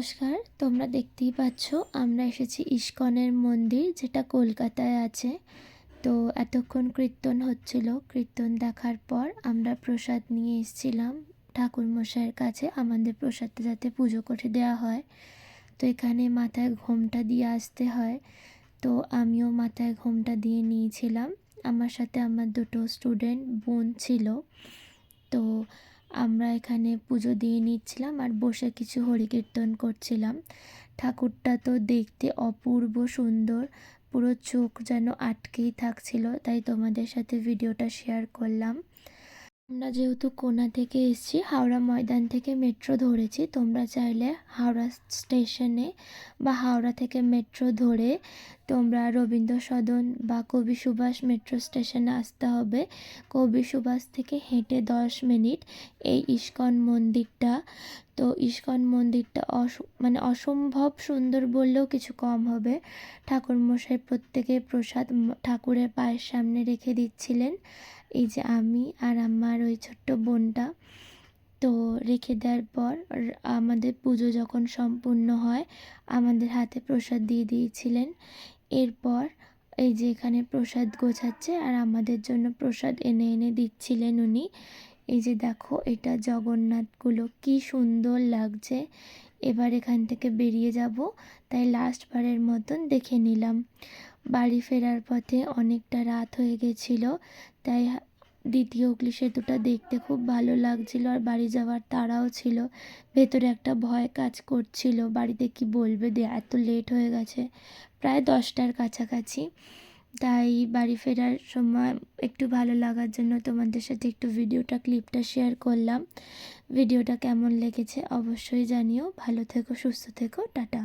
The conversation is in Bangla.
নমস্কার, তোমরা দেখতেই পাচ্ছ আমরা এসেছি ইস্কনের মন্দির, যেটা কলকাতায় আছে। তো এতক্ষণ কীর্তন হচ্ছিল, কীর্তন দেখার পর আমরা প্রসাদ নিয়ে এসেছিলাম ঠাকুরমশাইয়ের কাছে, আমাদের প্রসাদটা যাতে পুজো করে দেওয়া হয়। তো এখানে মাথায় ঘোমটা দিয়ে আসতে হয়, তো আমিও মাথায় ঘোমটা দিয়ে নিয়েছিলাম। আমার সাথে আমার দুটো স্টুডেন্ট বোন ছিল। তো আমরা এখানে পুজো দিয়ে নিচ্ছিলাম আর বসে কিছু হরিকীর্তন করছিলাম। ঠাকুরটা তো দেখতে অপূর্ব সুন্দর, পুরো চোখ যেন আটকেই থাকছিল, তাই তোমাদের সাথে ভিডিওটা শেয়ার করলাম। আমরা যেহেতু কোনা থেকে এসেছি, হাওড়া ময়দান থেকে মেট্রো ধরেছি। তোমরা চাইলে হাওড়া স্টেশনে বা হাওড়া থেকে মেট্রো ধরে তোমরা রবীন্দ্র সদন বা কবি সুভাষ মেট্রো স্টেশনে আসতে হবে। কবি সুভাষ থেকে হেঁটে 10 মিনিট এই ইস্কন মন্দিরটা। তো ইস্কন মন্দিরটা অসম্ভব সুন্দর বললেও কিছু কম হবে। ঠাকুরমশাই প্রত্যেকে প্রসাদ ঠাকুরের পায়ের সামনে রেখে দিচ্ছিলেন। এই যে আমি আর আমার ওই ছোট্ট বোনটা। তো রেখে দেওয়ার পর আমাদের পুজো যখন সম্পূর্ণ হয়, আমাদের হাতে প্রসাদ দিয়ে দিয়েছিলেন। এরপর এই যে এখানে প্রসাদ গোছাচ্ছে আর আমাদের জন্য প্রসাদ এনে এনে দিচ্ছিলেন উনি। এই যে দেখো, এটা জগন্নাথগুলো কি সুন্দর লাগছে। এবার এখান থেকে বেরিয়ে যাব, তাই লাস্টবারের মতন দেখে নিলাম। বাড়ি ফেরার পথে অনেকটা রাত হয়ে গেছিলো, তাই দ্বিতীয় হুগলি সেতুটা দেখতে খুব ভালো লাগছিল আর বাড়ি যাওয়ার তাড়াও ছিল। ভেতরে একটা ভয় কাজ করছিল, বাড়িতে কি বলবে এত লেট হয়ে গেছে, প্রায় 10টার কাছাকাছি। তাই বাড়ি ফেরার সময় একটু ভালো লাগার জন্য তোমাদের সাথে একটু ক্লিপটা শেয়ার করলাম। ভিডিওটা কেমন লেগেছে অবশ্যই জানিও। ভালো থেকো, সুস্থ থেকো, টাটা।